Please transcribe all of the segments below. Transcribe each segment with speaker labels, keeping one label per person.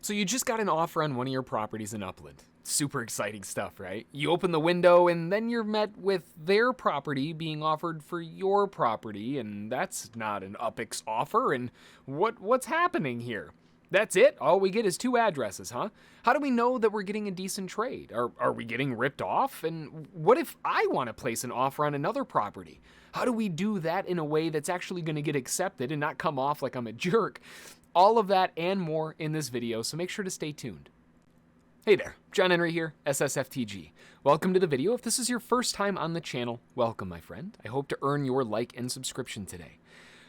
Speaker 1: So you just got an offer on one of your properties in Upland. Super exciting stuff, right? You open the window and then you're met with their property being offered for your property, and that's not an UPX offer. And what's happening here? That's it? All we get is 2 addresses, huh? How do we know that we're getting a decent trade? Are we getting ripped off? And what if I want to place an offer on another property? How do we do that in a way that's actually going to get accepted and not come off like I'm a jerk? All of that and more in this video, so make sure to stay tuned. Hey there, John Henry here, ssftg. Welcome to the video. If this is your first time on the channel, welcome my friend. I hope to earn your like and subscription today.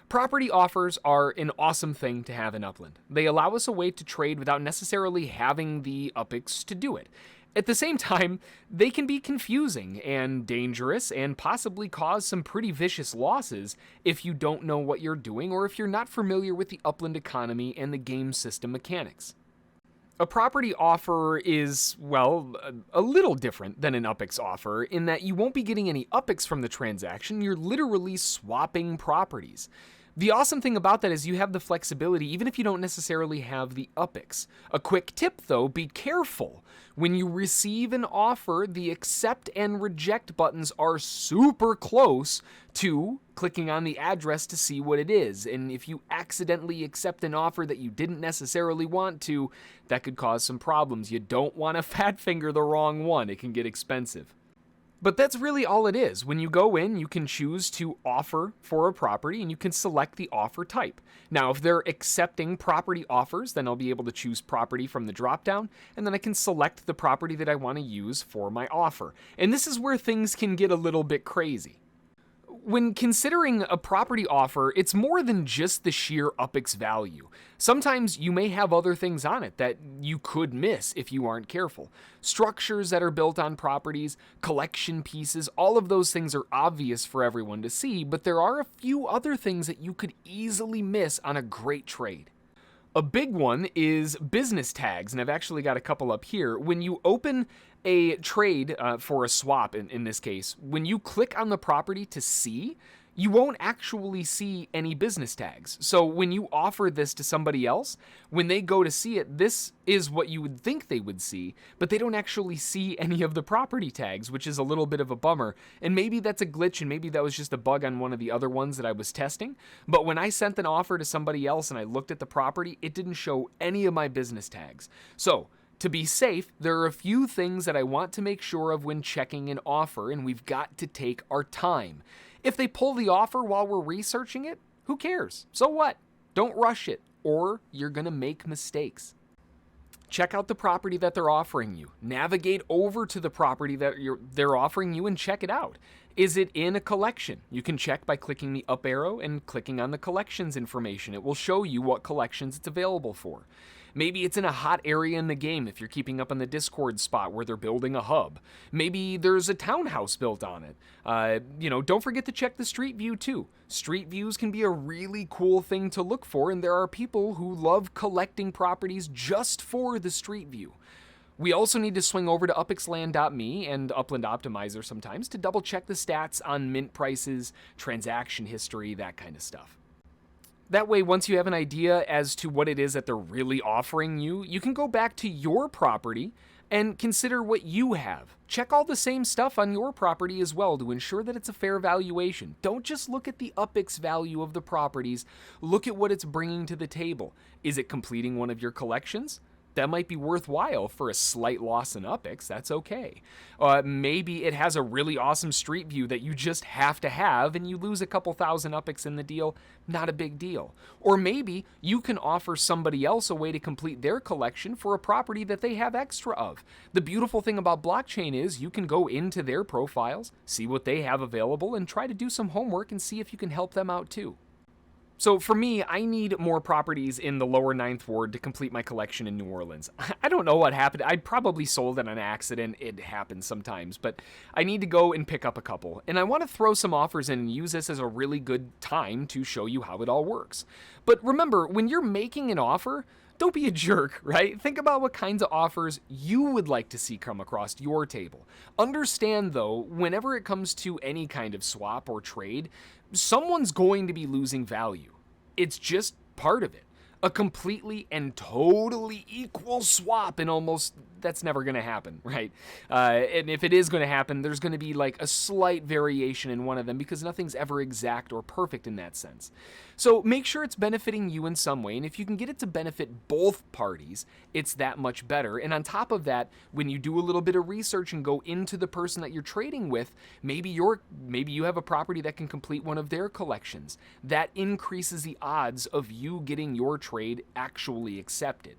Speaker 1: Property offers are an awesome thing to have in Upland. They allow us a way to trade without necessarily having the UPX to do it. At the same time, they can be confusing and dangerous and possibly cause some pretty vicious losses if you don't know what you're doing or if you're not familiar with the Upland economy and the game system mechanics. A property offer is, well, a little different than an UPX offer in that you won't be getting any UPX from the transaction. You're literally swapping properties. The awesome thing about that is you have the flexibility even if you don't necessarily have the UPX. A quick tip though, be careful. When you receive an offer, the accept and reject buttons are super close to clicking on the address to see what it is. And if you accidentally accept an offer that you didn't necessarily want to, that could cause some problems. You don't want to fat finger the wrong one. It can get expensive. But that's really all it is. When you go in, you can choose to offer for a property and you can select the offer type. Now, if they're accepting property offers, then I'll be able to choose property from the dropdown, and then I can select the property that I want to use for my offer. And this is where things can get a little bit crazy. When considering a property offer, it's more than just the sheer UPX value. Sometimes you may have other things on it that you could miss if you aren't careful. Structures that are built on properties, collection pieces, all of those things are obvious for everyone to see, but there are a few other things that you could easily miss on a great trade. A big one is business tags, and I've actually got a couple up here. When you open a trade for a swap, in this case, when you click on the property to see, you won't actually see any business tags. So when you offer this to somebody else, when they go to see it, this is what you would think they would see, but they don't actually see any of the property tags, which is a little bit of a bummer. And maybe that's a glitch, and maybe that was just a bug on one of the other ones that I was testing. But when I sent an offer to somebody else and I looked at the property, it didn't show any of my business tags. So to be safe, there are a few things that I want to make sure of when checking an offer, and we've got to take our time. If they pull the offer while we're researching it, who cares? So what? Don't rush it, or you're gonna make mistakes. Check out the property that they're offering you. Navigate over to the property that they're offering you and check it out. Is it in a collection? You can check by clicking the up arrow and clicking on the collections information. It will show you what collections it's available for. Maybe it's in a hot area in the game if you're keeping up on the Discord spot where they're building a hub. Maybe there's a townhouse built on it. Don't forget to check the street view too. Street views can be a really cool thing to look for, and there are people who love collecting properties just for the street view. We also need to swing over to upxland.me and Upland Optimizer sometimes to double check the stats on mint prices, transaction history, that kind of stuff. That way, once you have an idea as to what it is that they're really offering you, you can go back to your property and consider what you have. Check all the same stuff on your property as well to ensure that it's a fair valuation. Don't just look at the UPX value of the properties, look at what it's bringing to the table. Is it completing one of your collections? That might be worthwhile for a slight loss in UPX, that's okay. Maybe it has a really awesome street view that you just have to have and you lose a couple thousand UPX in the deal, not a big deal. Or maybe you can offer somebody else a way to complete their collection for a property that they have extra of. The beautiful thing about blockchain is you can go into their profiles, see what they have available, and try to do some homework and see if you can help them out too. So for me, I need more properties in the lower 9th Ward to complete my collection in New Orleans. I don't know what happened. I probably sold it on accident. It happens sometimes, but I need to go and pick up a couple. And I want to throw some offers in and use this as a really good time to show you how it all works. But remember, when you're making an offer, don't be a jerk, right? Think about what kinds of offers you would like to see come across your table. Understand, though, whenever it comes to any kind of swap or trade, someone's going to be losing value. It's just part of it. A completely and totally equal swap, and almost that's never going to happen, right? And if it is going to happen, there's going to be like a slight variation in one of them because nothing's ever exact or perfect in that sense. So make sure it's benefiting you in some way, and if you can get it to benefit both parties, it's that much better. And on top of that, when you do a little bit of research and go into the person that you're trading with, maybe you have a property that can complete one of their collections. That increases the odds of you getting your trade actually accepted.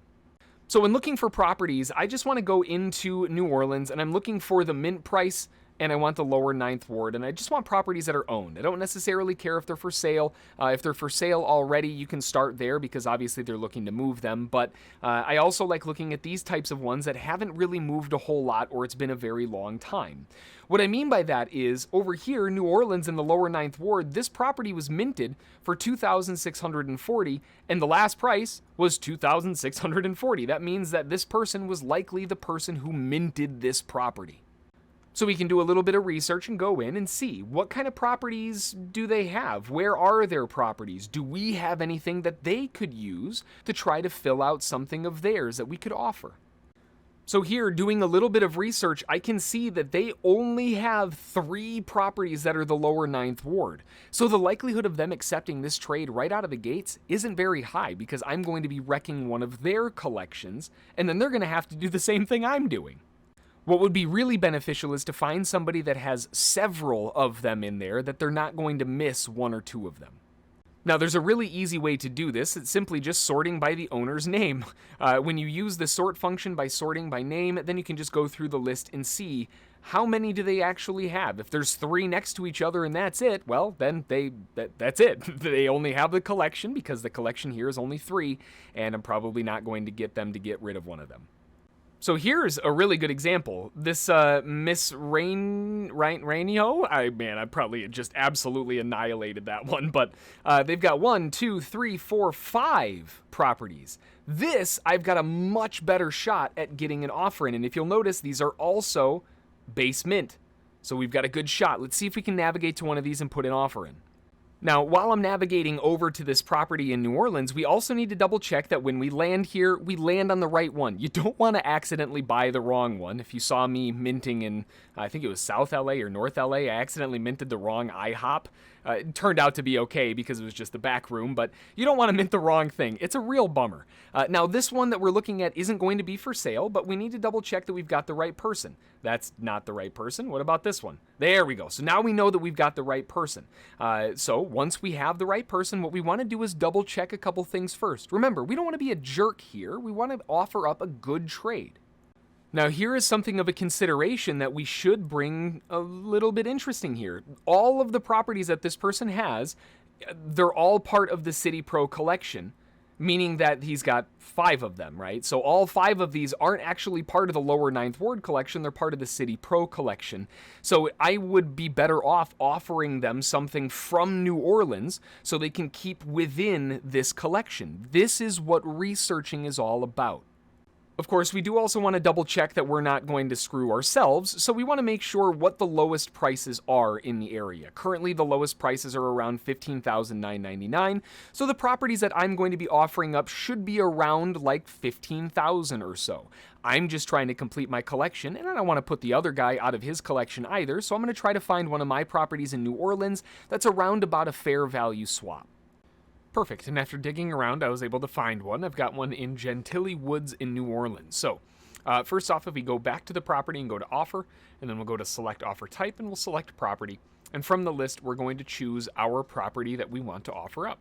Speaker 1: So when looking for properties, I just want to go into New Orleans and I'm looking for the mint price, and I want the lower 9th ward, and I just want properties that are owned. I don't necessarily care if they're for sale. If they're for sale already, you can start there because obviously they're looking to move them, but I also like looking at these types of ones that haven't really moved a whole lot or it's been a very long time. What I mean by that is, over here, New Orleans in the lower 9th ward, this property was minted for $2,640, and the last price was $2,640. That means that this person was likely the person who minted this property. So we can do a little bit of research and go in and see what kind of properties do they have? Where are their properties? Do we have anything that they could use to try to fill out something of theirs that we could offer? So here, doing a little bit of research, I can see that they only have 3 properties that are the lower 9th ward. So the likelihood of them accepting this trade right out of the gates isn't very high because I'm going to be wrecking one of their collections, and then they're going to have to do the same thing I'm doing. What would be really beneficial is to find somebody that has several of them in there that they're not going to miss 1 or 2 of them. Now, there's a really easy way to do this. It's simply just sorting by the owner's name. When you use the sort function by sorting by name, then you can just go through the list and see how many do they actually have. If there's 3 next to each other and that's it, well, then that's it. They only have the collection because the collection here is only 3, and I'm probably not going to get them to get rid of one of them. So here's a really good example. This Miss Rainio, I probably just absolutely annihilated that one, but they've got 1, 2, 3, 4, 5 properties. This, I've got a much better shot at getting an offer in, and if you'll notice, these are also base mint. So we've got a good shot. Let's see if we can navigate to one of these and put an offer in. Now, while I'm navigating over to this property in New Orleans, we also need to double check that when we land here, we land on the right one. You don't want to accidentally buy the wrong one. If you saw me minting in, I think it was South LA or North LA, I accidentally minted the wrong IHOP. It turned out to be okay because it was just the back room, but you don't want to mint the wrong thing. It's a real bummer. Now, this one that we're looking at isn't going to be for sale, but we need to double check that we've got the right person. That's not the right person. What about this one? There we go. So now we know that we've got the right person. So once we have the right person, what we want to do is double check a couple things first. Remember, we don't want to be a jerk here. We want to offer up a good trade. Now, here is something of a consideration that we should bring a little bit interesting here. All of the properties that this person has, they're all part of the City Pro collection, meaning that he's got 5 of them, right? So all 5 of these aren't actually part of the lower 9th ward collection, they're part of the City Pro collection. So I would be better off offering them something from New Orleans so they can keep within this collection. This is what researching is all about. Of course, we do also want to double check that we're not going to screw ourselves, so we want to make sure what the lowest prices are in the area. Currently, the lowest prices are around $15,999, so the properties that I'm going to be offering up should be around like $15,000 or so. I'm just trying to complete my collection, and I don't want to put the other guy out of his collection either, so I'm going to try to find one of my properties in New Orleans that's around about a fair value swap. Perfect, and after digging around, I was able to find one. I've got one in Gentilly Woods in New Orleans. So, first off, if we go back to the property and go to offer, and then we'll go to select offer type, and we'll select property. And from the list, we're going to choose our property that we want to offer up.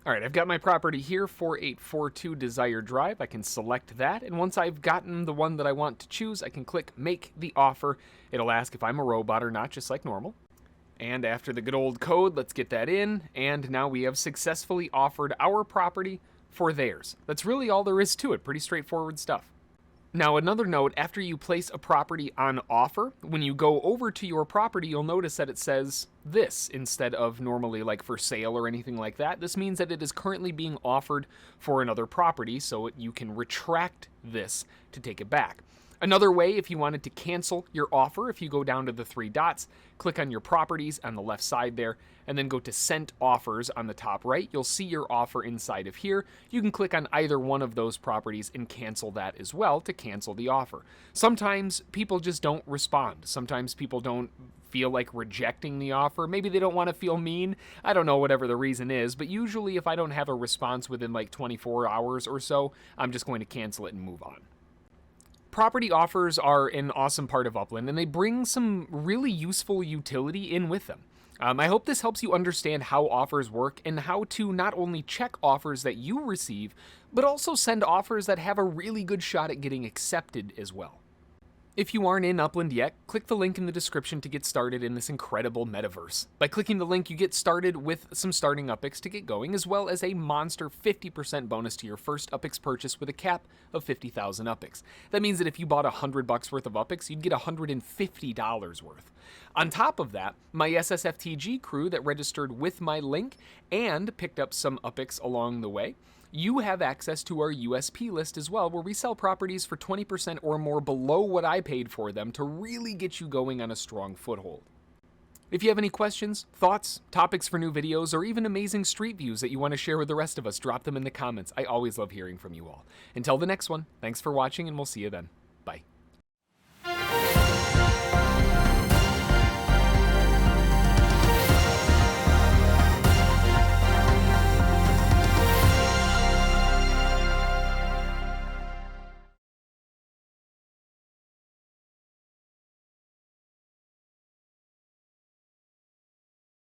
Speaker 1: All right, I've got my property here, 4842 Desired Drive. I can select that, and once I've gotten the one that I want to choose, I can click Make the Offer. It'll ask if I'm a robot or not, just like normal. And after the good old code, let's get that in, and now we have successfully offered our property for theirs. That's really all there is to it, pretty straightforward stuff. Now, another note, after you place a property on offer, when you go over to your property, you'll notice that it says this instead of normally like for sale or anything like that. This means that it is currently being offered for another property, so you can retract this to take it back. Another way, if you wanted to cancel your offer, if you go down to the three dots, click on your properties on the left side there, and then go to Sent Offers on the top right, you'll see your offer inside of here. You can click on either one of those properties and cancel that as well to cancel the offer. Sometimes people just don't respond. Sometimes people don't feel like rejecting the offer. Maybe they don't want to feel mean. I don't know, whatever the reason is, but usually if I don't have a response within like 24 hours or so, I'm just going to cancel it and move on. Property offers are an awesome part of Upland, and they bring some really useful utility in with them. I hope this helps you understand how offers work and how to not only check offers that you receive, but also send offers that have a really good shot at getting accepted as well. If you aren't in Upland yet, click the link in the description to get started in this incredible metaverse. By clicking the link, you get started with some starting UPIX to get going, as well as a monster 50% bonus to your first UPIX purchase with a cap of 50,000 UPIX. That means that if you bought $100 worth of UPIX, you'd get $150 worth. On top of that, my ssftg crew that registered with my link and picked up some UPIX along the way, you have access to our USP list as well, where we sell properties for 20% or more below what I paid for them to really get you going on a strong foothold. If you have any questions, thoughts, topics for new videos, or even amazing street views that you want to share with the rest of us, drop them in the comments. I always love hearing from you all. Until the next one, thanks for watching, and we'll see you then. Bye.